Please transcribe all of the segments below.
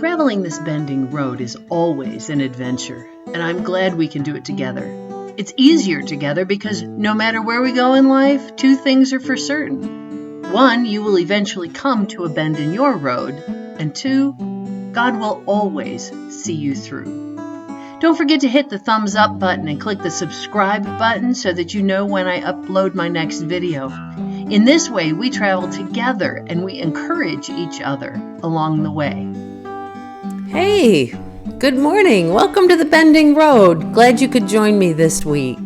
Traveling this bending road is always an adventure, and I'm glad we can do it together. It's easier together because no matter where we go in life, two things are for certain. One, you will eventually come to a bend in your road, and two, God will always see you through. Don't forget to hit the thumbs up button and click the subscribe button so that you know when I upload my next video. In this way, we travel together and we encourage each other along the way. Hey, good morning. Welcome to the Bending Road. Glad you could join me this week.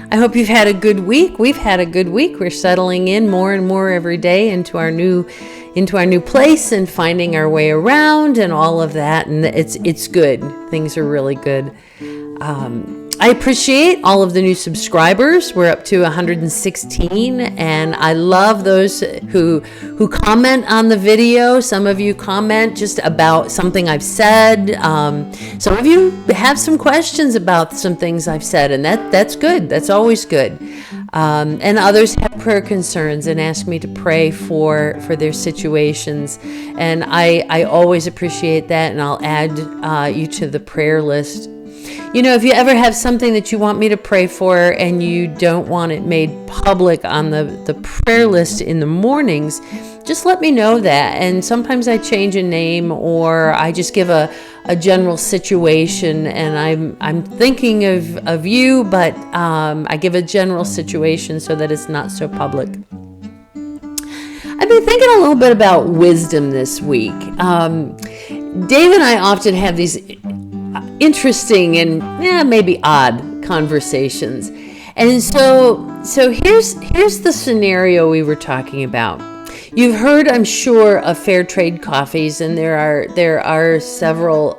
I hope you've had a good week. We've had a good week. We're settling in more and more every day into our new place and finding our way around and all of that. And it's good. Things are really good. I appreciate all of the new subscribers. We're up to 116, and I love those who comment on the video. Some of you comment just about something I've said. Some of you have some questions about some things I've said, and that's good. That's always good. And others have prayer concerns and ask me to pray for their situations, and I always appreciate that, and I'll add you to the prayer list. You know, if you ever have something that you want me to pray for and you don't want it made public on the prayer list in the mornings, just let me know that. And sometimes I change a name or I just give a general situation, and I'm thinking of you, but I give a general situation so that it's not so public. I've been thinking a little bit about wisdom this week. Dave and I often have these interesting and maybe odd conversations, and so here's the scenario we were talking about. You've heard, I'm sure, of fair trade coffees, and there are several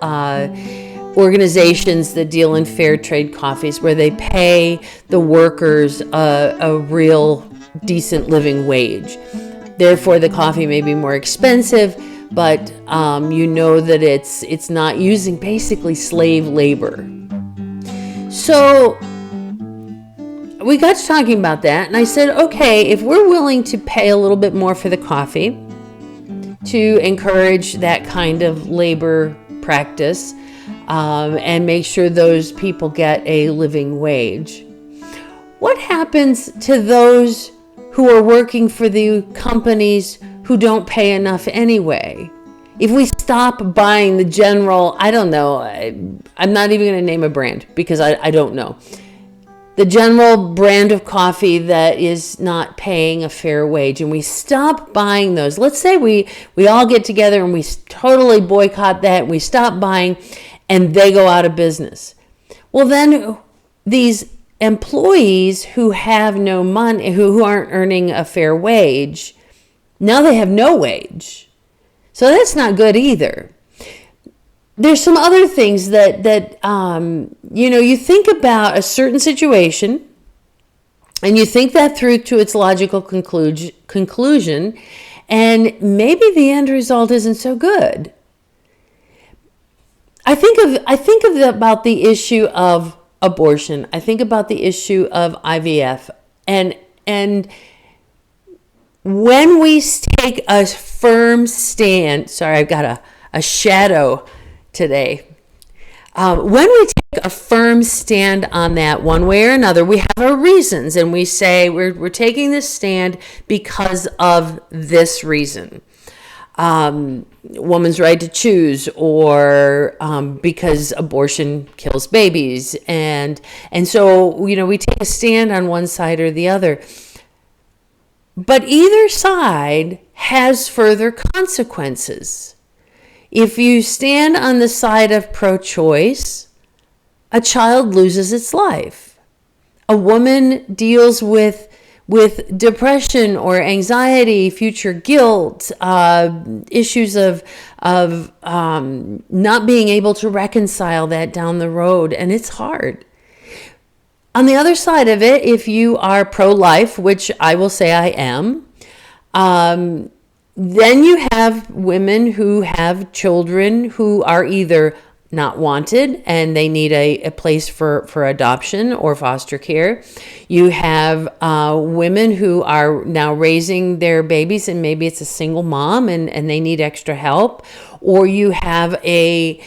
organizations that deal in fair trade coffees where they pay the workers a real decent living wage. Therefore, the coffee may be more expensive, but you know that it's not using basically slave labor. So we got to talking about that, and I said, okay, if we're willing to pay a little bit more for the coffee to encourage that kind of labor practice and make sure those people get a living wage, what happens to those who are working for the companies who don't pay enough anyway? If we stop buying the general, I don't know, I'm not even going to name a brand because I don't know. The general brand of coffee that is not paying a fair wage, and we stop buying those. Let's say we all get together and we totally boycott that, and we stop buying, and they go out of business. Well, then these employees who have no money, who aren't earning a fair wage, now they have no wage. So that's not good either. There's some other things that you think about a certain situation and you think that through to its logical conclusion, and maybe the end result isn't so good. I think about the issue of abortion. I think about the issue of IVF, and when we take a firm stand, sorry, I've got a shadow today. When we take a firm stand on that one way or another, we have our reasons, and we say we're taking this stand because of this reason. Woman's right to choose, or because abortion kills babies. And so, we take a stand on one side or the other. But either side has further consequences. If you stand on the side of pro-choice, a child loses its life. A woman deals with depression or anxiety, future guilt, issues of not being able to reconcile that down the road, and it's hard. On the other side of it, if you are pro-life, which I will say I am, then you have women who have children who are either not wanted and they need a place for adoption or foster care. You have women who are now raising their babies and maybe it's a single mom and they need extra help. Or you have a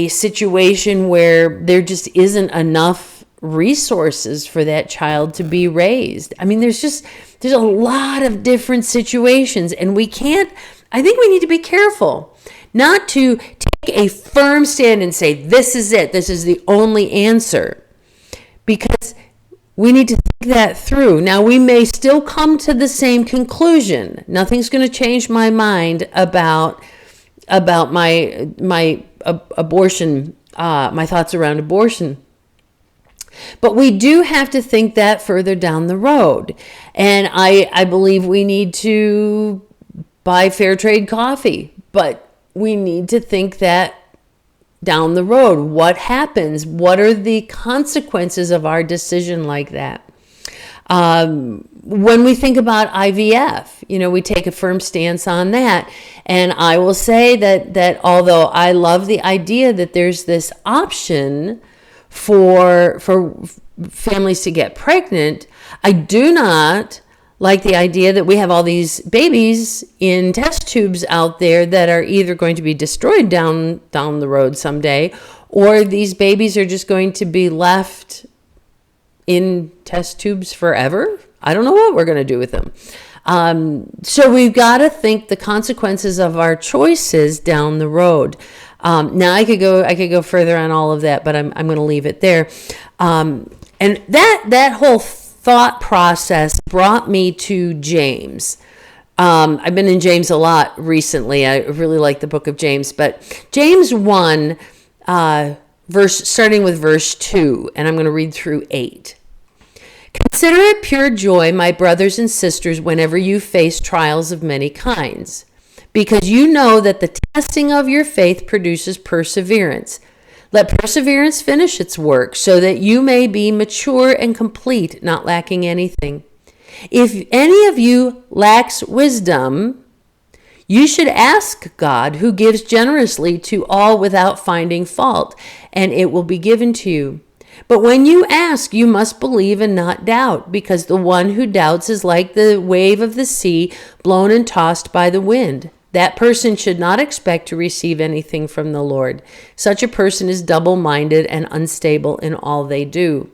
situation where there just isn't enough resources for that child to be raised. I mean, there's a lot of different situations, and I think we need to be careful not to take a firm stand and say, this is it, this is the only answer, because we need to think that through. Now, we may still come to the same conclusion. Nothing's going to change my mind about my abortion, my thoughts around abortion. But we do have to think that further down the road. And I believe we need to buy fair trade coffee, but we need to think that down the road. What happens? What are the consequences of our decision like that? When we think about IVF, we take a firm stance on that. And I will say that although I love the idea that there's this option for families to get pregnant, I do not like the idea that we have all these babies in test tubes out there that are either going to be destroyed down the road someday, or these babies are just going to be left in test tubes forever. I don't know what we're going to do with them. So we've got to think the consequences of our choices down the road. Now I could go further on all of that, but I'm going to leave it there. And that whole thought process brought me to James. I've been in James a lot recently. I really like the book of James, but James 1, starting with verse 2, and I'm going to read through 8. Consider it pure joy, my brothers and sisters, whenever you face trials of many kinds, because you know that the testing of your faith produces perseverance. Let perseverance finish its work, so that you may be mature and complete, not lacking anything. If any of you lacks wisdom, you should ask God, who gives generously to all without finding fault, and it will be given to you. But when you ask, you must believe and not doubt, because the one who doubts is like the wave of the sea, blown and tossed by the wind. That person should not expect to receive anything from the Lord. Such a person is double-minded and unstable in all they do.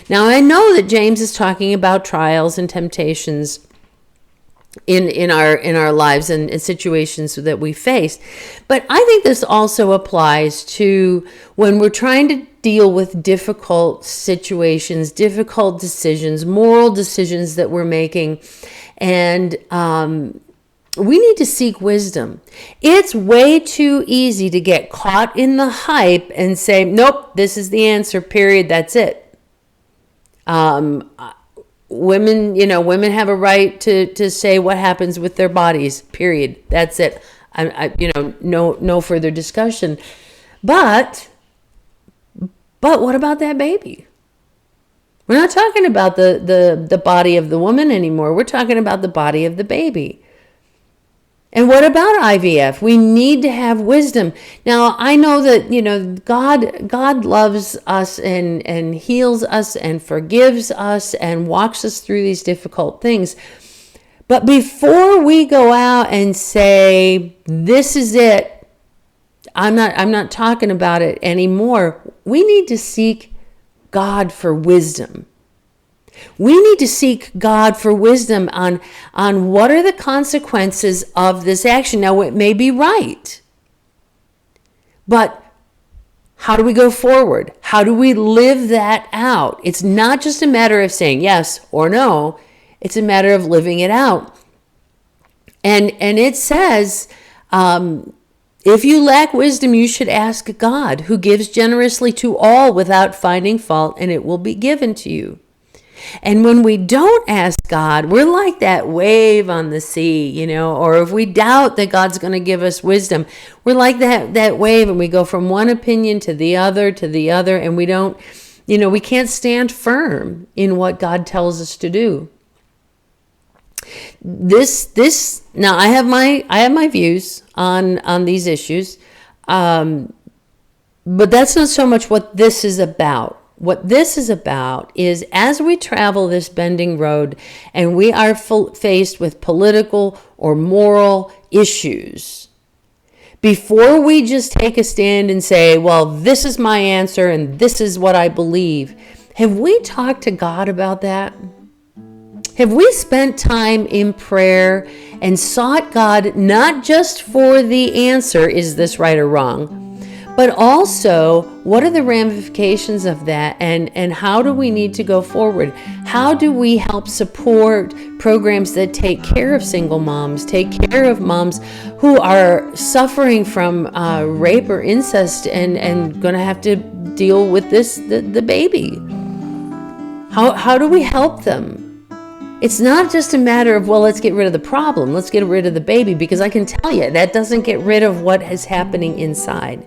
Now, I know that James is talking about trials and temptations in our lives and situations that we face. But I think this also applies to when we're trying to deal with difficult situations, difficult decisions, moral decisions that we're making. And we need to seek wisdom. It's way too easy to get caught in the hype and say, nope, this is the answer, period, that's it. Women have a right to say what happens with their bodies, period, that's it. No further discussion. But what about that baby? We're not talking about the body of the woman anymore. We're talking about the body of the baby. And what about IVF? We need to have wisdom. Now, I know that, God loves us and heals us and forgives us and walks us through these difficult things. But before we go out and say, this is it, I'm not talking about it anymore, we need to seek God for wisdom. We need to seek God for wisdom on what are the consequences of this action. Now, it may be right, but how do we go forward? How do we live that out? It's not just a matter of saying yes or no. It's a matter of living it out. And it says, if you lack wisdom, you should ask God, who gives generously to all without finding fault, and it will be given to you. And when we don't ask God, we're like that wave on the sea, or if we doubt that God's going to give us wisdom, we're like that wave, and we go from one opinion to the other, and we don't, we can't stand firm in what God tells us to do. Now I have my views on these issues. But that's not so much what this is about. What this is about is as we travel this bending road and we are faced with political or moral issues, before we just take a stand and say, well, this is my answer and this is what I believe, have we talked to God about that? Have we spent time in prayer and sought God not just for the answer, is this right or wrong, but also what are the ramifications of that, and how do we need to go forward? How do we help support programs that take care of single moms, take care of moms who are suffering from rape or incest and going to have to deal with the baby? How do we help them? It's not just a matter of, well, let's get rid of the problem. Let's get rid of the baby, because I can tell you that doesn't get rid of what is happening inside.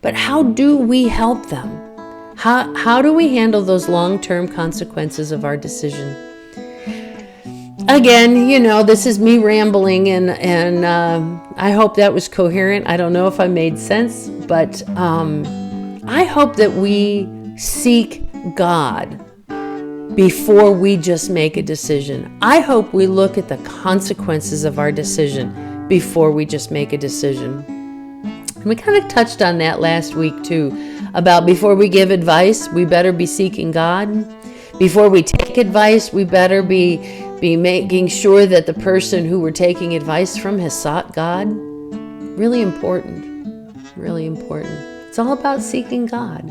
But how do we help them? How do we handle those long-term consequences of our decision? Again, this is me rambling, and I hope that was coherent. I don't know if I made sense, but I hope that we seek God before we just make a decision. I hope we look at the consequences of our decision before we just make a decision. And we kind of touched on that last week too, about before we give advice, we better be seeking God. Before we take advice, we better be making sure that the person who we're taking advice from has sought God. Really important. Really important. It's all about seeking God.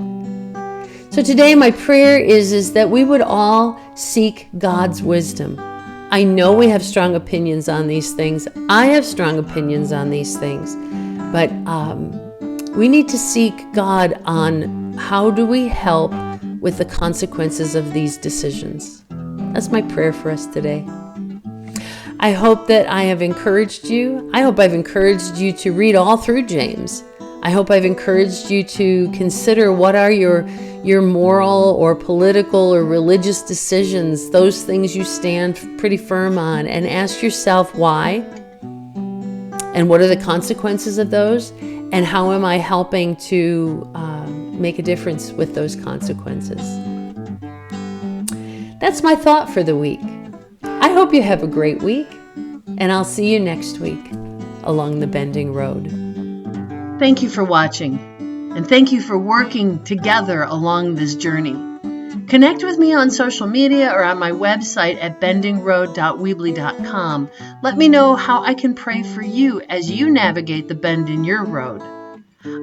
So today my prayer is that we would all seek God's wisdom. I know we have strong opinions on these things. I have strong opinions on these things. But we need to seek God on how do we help with the consequences of these decisions. That's my prayer for us today. I hope that I have encouraged you. I hope I've encouraged you to read all through James. I hope I've encouraged you to consider what are your moral or political or religious decisions, those things you stand pretty firm on, and ask yourself why, and what are the consequences of those, and how am I helping to make a difference with those consequences. That's my thought for the week. I hope you have a great week, and I'll see you next week along the Bending Road. Thank you for watching, and thank you for working together along this journey. Connect with me on social media or on my website at bendingroad.weebly.com. Let me know how I can pray for you as you navigate the bend in your road.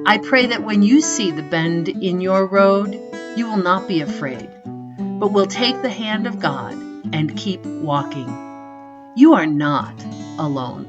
I pray that when you see the bend in your road, you will not be afraid, but will take the hand of God and keep walking. You are not alone.